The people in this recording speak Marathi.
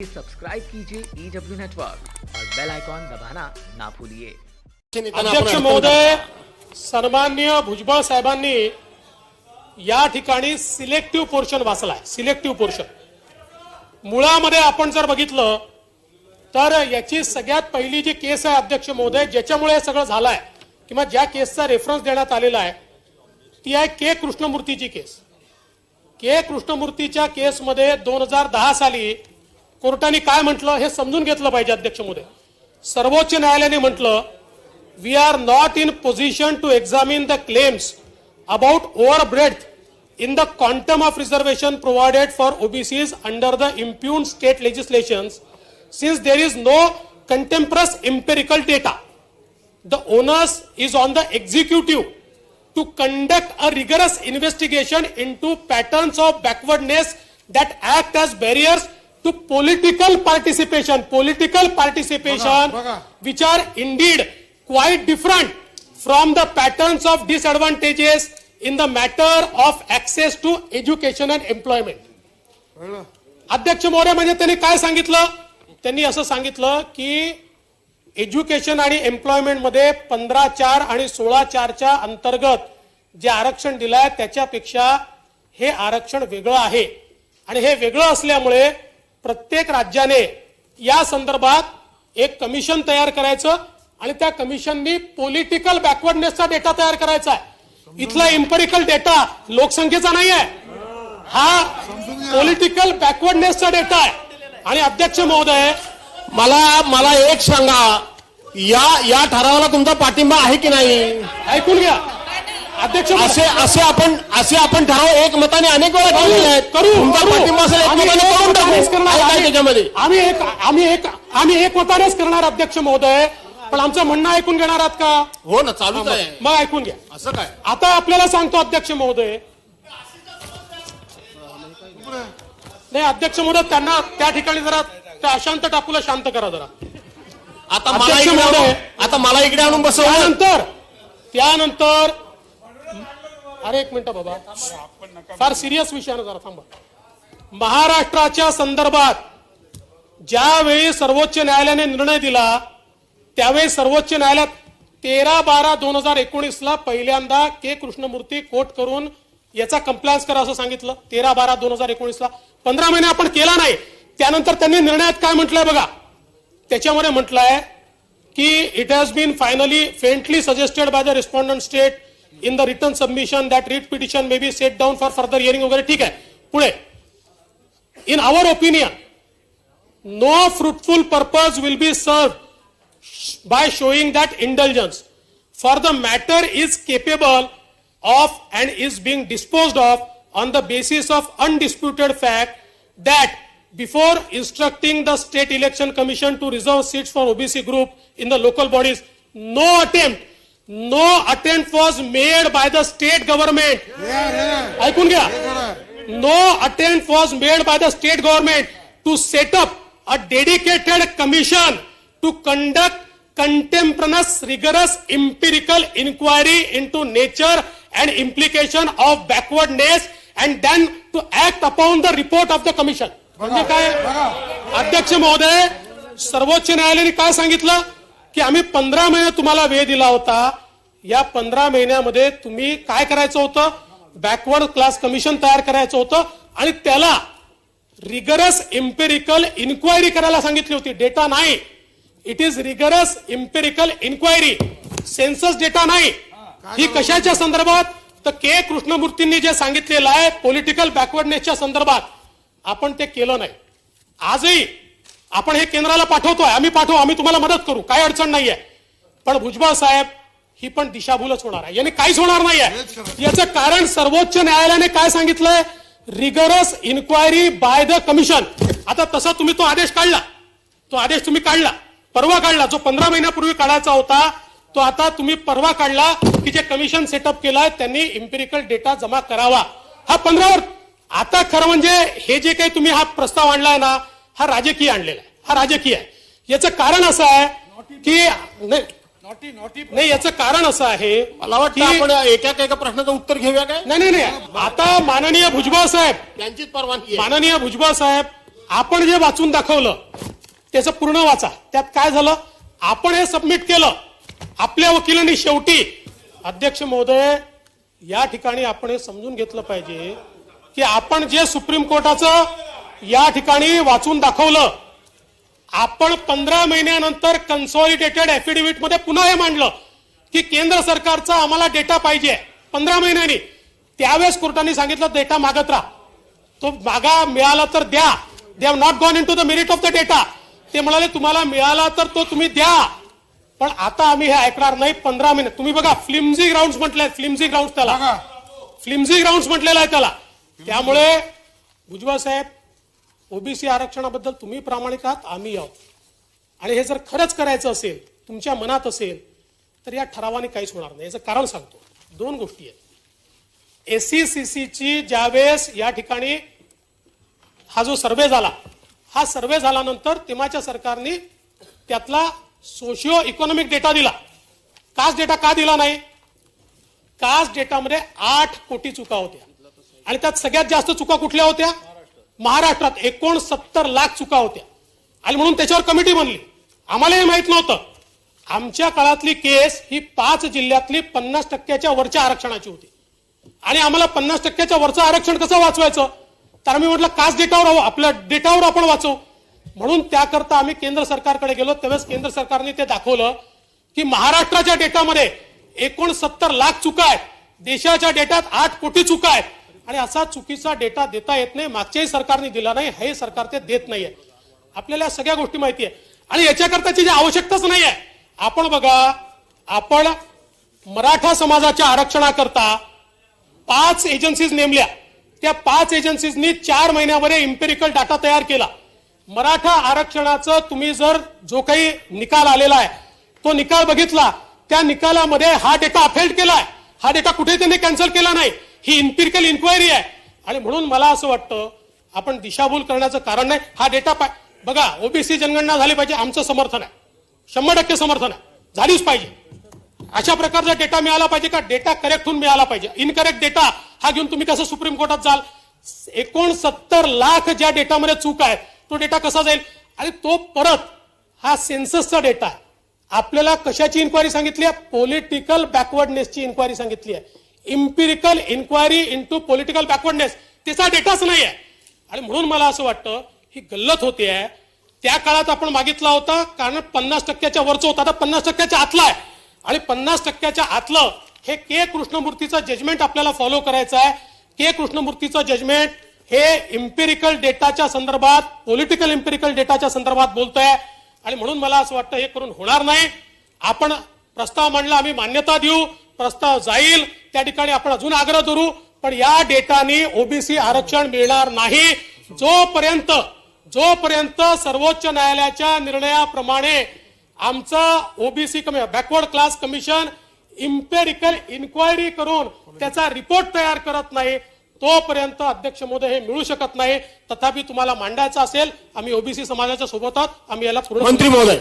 सब्सक्राइब कीजिए EW नेटवर्क और बेल आइकॉन दबाना ना भूलिए। अध्यक्ष महोदय, सन्माननीय भुजबळ साहेबांनी या ठिकाणी सिलेक्टिव्ह पोर्शन वाचलाय. सिलेक्टिव्ह पोर्शन मुळामध्ये आपण जर बघितलं तर याची सगळ्यात पहिली जी केस आहे अध्यक्ष महोदय, ज्याच्यामुळे हे सगळं झालंय किंवा ज्या केसचा रेफरन्स देण्यात आलेला आहे ती आहे के कृष्णमूर्तीची केस. के कृष्णमूर्तीच्या केसमध्ये 2010 साली कोर्टाने काय म्हटलं हे समजून घेतलं पाहिजे अध्यक्ष महोदय. सर्वोच्च न्यायालयाने म्हटलं, we are not in position to examine the claims about overbreadth in the quantum of reservation provided for OBCs under the impugned state legislations, since there is no contemporaneous empirical data. The onus is on the executive to conduct a rigorous investigation into patterns of backwardness that act as barriers to political participation, which are indeed quite different from the patterns of disadvantages in the matter of access to education and employment. अध्यक्ष महोदय, म्हणजे त्यांनी काय सांगितलं? त्यांनी असं सांगितलं की एज्युकेशन आणि एम्प्लॉयमेंट मध्ये 15(4) आणि 16(4)च्या अंतर्गत जे आरक्षण दिलंय त्याच्यापेक्षा हे आरक्षण वेगळं आहे आणि हे वेगळं असल्यामुळे प्रत्येक राज्याने या संदर्भात एक कमिशन तयार करायचं आणि त्या कमिशननी पॉलिटिकल बॅकवर्डनेसचा डेटा तयार करायचा आहे. इथला एम्पिरिकल डेटा लोकसंख्येचा नाही आहे, हा पॉलिटिकल बॅकवर्डनेसचा डेटा आहे. आणि अध्यक्ष महोदय, मला एक सांगा, या ठरावाला तुमचा पाठिंबा आहे की नाही? ऐकून घ्या अध्यक्ष. असे आपण ठराव एकमताने अनेक वेळा केलेले आहेत. तुमचा पाठिंबा असेल एकमताने करून टाकू त्याच्यामध्ये. आम्ही एकमतानेच करणार अध्यक्ष महोदय, पण आमचं म्हणणं ऐकून घेणार आहात का? हो ना, चालूच आहे. मग ऐकून घ्या. असं काय? आता आपल्याला सांगतो अध्यक्ष महोदय. नाही अध्यक्ष महोदय, त्यांना त्या ठिकाणी जरा त्या अशांत टाकूला शांत करा जरा. आता मला इकडे आणून बसव. त्यानंतर अरे एक मिनिट बाबा, फार सिरियस विषयानं जरा थांबा. महाराष्ट्राच्या संदर्भात ज्यावेळी सर्वोच्च न्यायालयाने निर्णय दिला त्यावेळी सर्वोच्च न्यायालयात 13/12/2019 पहिल्यांदा के कृष्णमूर्ती कोर्ट करून याचा कंप्लायन्स करा असं सांगितलं. 13/12/2019 15 महिने आपण केला नाही. त्यानंतर त्यांनी निर्णयात काय म्हटलंय बघा, त्याच्यामध्ये म्हटलंय की it has been finally faintly suggested by the respondent state in the return submission that writ petition may be set down for further hearing वगैरे. ठीक आहे. पुढे, in our opinion no fruitful purpose will be served by showing that indulgence for the matter is capable of and is being disposed of on the basis of undisputed fact that before instructing the state election commission to reserve seats for OBC group in the local bodies, no attempt was made by the state government. ऐकून घ्या. No attempt was made by the state government to set up a dedicated commission to conduct contemporaneous rigorous empirical inquiry into nature and implication of backwardness and then to act upon the report of the commission. म्हणजे काय अध्यक्ष महोदय, सर्वोच्च न्यायालयाने काय सांगितलं की आम्ही 15 महिने तुम्हाला वेळ दिला होता. या 15 महिन्यामध्ये तुम्ही काय करायचं होतं? बॅकवर्ड क्लास कमिशन तयार करायचं होतं आणि त्याला रिगरस एम्पिरिकल इन्क्वायरी करायला सांगितली होती. डेटा नाही, it is rigorous empirical inquiry, census data नाही. ही कशाच्या संदर्भात? तर के कृष्णमूर्तींनी जे सांगितलेलं आहे पॉलिटिकल बॅकवर्डनेसच्या संदर्भात, आपण ते केलं नाही. आजही आपण हे केंद्राला पाठवतोय, आम्ही तुम्हाला मदत करू, काही अडचण नाहीये. पण भुजबळ साहेब, ही पण दिशाभूलच होणार आहे, याने काहीच होणार नाहीये. याचं कारण सर्वोच्च न्यायालयाने काय सांगितलंय? Rigorous inquiry by the commission. आता तसा तुम्ही तो आदेश काढला, परवा काढला. जो 15 महिन्यापूर्वी काढायचा होता तो आता तुम्ही परवा काढला की जे कमिशन सेटअप केलाय त्यांनी एम्पिरिकल डेटा जमा करावा. हा 15वर. आता खरं म्हणजे हे जे काही तुम्ही हा प्रस्ताव आणलाय ना, हा राजकीय आणलेला आहे, हा राजकीय आहे. याचं कारण असं आहे की नाही, याचं कारण असं आहे, मला वाटतं आपण एका प्रश्नाचं उत्तर घेऊया काय? नाही. आता माननीय भुजबळ साहेब, त्यांचीच परवानगी, माननीय भुजबळ साहेब आपण जे वाचून दाखवलं त्याचं पूर्ण वाचा. त्यात काय झालं, आपण हे सबमिट केलं आपल्या वकिलांनी. शेवटी अध्यक्ष महोदय, या ठिकाणी आपण हे समजून घेतलं पाहिजे की आपण जे सुप्रीम कोर्टाचं या ठिकाणी वाचून दाखवलं, आपण 15 महिन्यानंतर कन्सॉलिडेटेड ऍफिडेव्हिट मध्ये पुन्हा हे मांडलं की केंद्र सरकारचा आम्हाला डेटा पाहिजे 15 महिन्यांनी. त्यावेळेस कोर्टाने सांगितलं डेटा मागत राहा, तो मागा, मिळाला तर द्या. They have not gone into the merit of the data. ते म्हणाले तुम्हाला मिळाला तर तो तुम्ही द्या, पण आता आम्ही हे ऐकणार नाही. 15 महिने तुम्ही बघा, फ्लिमझी ग्राउंड म्हटलंय, फ्लिमझी ग्राउंड त्याला, फ्लिमझी ग्राउंड म्हटलेलं आहे त्याला. त्यामुळे भुजबळ साहेब, ओबीसी आरक्षणाबद्दल तुम्ही प्रामाणिक आहात, आम्ही आहोत. आणि हे जर खरंच करायचं असेल, तुमच्या मनात असेल, तर या ठरावाने काहीच होणार नाही. याचं कारण सांगतो. 2 गोष्टी आहेत. एससीसीची ज्यावेळेस या ठिकाणी हा जो सर्व्हे झाला, हा सर्व्हे झाल्यानंतर तेव्हाच्या सरकारने त्यातला सोशिओ इकॉनॉमिक डेटा दिला. कास्ट डेटा का दिला नाही? कास्ट डेटामध्ये 8 कोटी चुका होत्या आणि त्यात सगळ्यात जास्त चुका कुठल्या होत्या? महाराष्ट्रात 69 लाख चुका होत्या. आणि म्हणून त्याच्यावर कमिटी बनली. आम्हाला हे माहित नव्हतं. आमच्या काळातली केस ही 5 जिल्ह्यातली 50% वरच्या आरक्षणाची होती आणि आम्हाला 50% वरचं आरक्षण कसं वाचवायचं, तर आम्ही म्हटलं कास्ट डेटावर, आपल्या डेटावर आपण वाचवू. म्हणून त्याकरता आम्ही केंद्र सरकारकडे गेलो. त्यावेळेस केंद्र सरकारने ते दाखवलं की महाराष्ट्राच्या डेटामध्ये 69 लाख चुका आहेत, देशाच्या डेटात 8 कोटी चुका आहेत. आणि असा चुकीचा डेटा देता येत नाही. मागच्याही सरकारने दिला नाही, हे सरकार ते देत नाहीये. आपल्याला या सगळ्या गोष्टी माहिती आहे आणि याच्याकरताची जी आवश्यकताच नाही आहे. आपण बघा, आपण मराठा समाजाच्या आरक्षणाकरता 5 एजन्सीज नेमल्या. त्या 5 एजन्सीजनी 4 महिन्यामध्ये इम्पेरिकल डाटा तयार केला. मराठा आरक्षणाचं तुम्ही जर जो काही निकाल आलेला आहे तो निकाल बघितला, त्या निकालामध्ये हा डेटा अफेल्ड केलाय. हा डेटा कुठे त्यांनी कॅन्सल केला नाही. ही इम्पेरिकल इन्क्वायरी आहे. आणि म्हणून मला असं वाटतं आपण दिशाभूल करण्याचं कारण नाही. हा डेटा बघा, ओबीसी जनगणना झाली पाहिजे, आमचं समर्थन आहे, 100% समर्थन आहे, झालीच पाहिजे. अशा प्रकारचा डेटा मिळाला पाहिजे का? डेटा करेक्ट होऊन मिळाला पाहिजे. इनकरेक्ट डेटा हा घेऊन तुम्ही कसं सुप्रीम कोर्टात जाल? 69 लाख ज्या डेटामध्ये चूक आहे तो डेटा कसा जाईल? आणि तो परत हा सेन्ससचा डेटा आहे. आपल्याला कशाची इन्क्वायरी सांगितली आहे? पॉलिटिकल बॅकवर्डनेसची इन्क्वायरी सांगितली आहे. Empirical inquiry into political backwardness, त्याचा डेटाच नाही आहे. आणि म्हणून मला असं वाटतं ही गल्लत होते आहे. त्या काळात आपण मागितला होता कारण 50% वरचं होतं, आता 50% आतला आहे. आणि 50% आतलं हे के कृष्णमूर्तीचं जजमेंट आपल्याला फॉलो करायचं आहे. के कृष्णमूर्तीचं जजमेंट हे इम्पेरिकल डेटाच्या संदर्भात, पॉलिटिकल इम्पेरिकल डेटाच्या संदर्भात बोलतोय. आणि म्हणून मला असं वाटतं हे करून होणार नाही. आपण प्रस्ताव मांडला, आम्ही मान्यता देऊ, प्रस्ताव जाईल, त्या ठिकाणी आपण अजून आग्रह धरू, पण या डेटाने ओबीसी आरक्षण मिळणार नाही जोपर्यंत सर्वोच्च न्यायालयाच्या निर्णयाप्रमाणे आमचं OBC backward class commission empirical inquiry करून त्याचा रिपोर्ट तयार करत नाही, तोपर्यंत अध्यक्ष महोदय हे मिळू शकत नाही. तथापि तुम्हाला मांडायचं असेल, आम्ही ओबीसी समाजाच्या सोबत आहोत, आम्ही याला पूर्ण मंत्री महोदय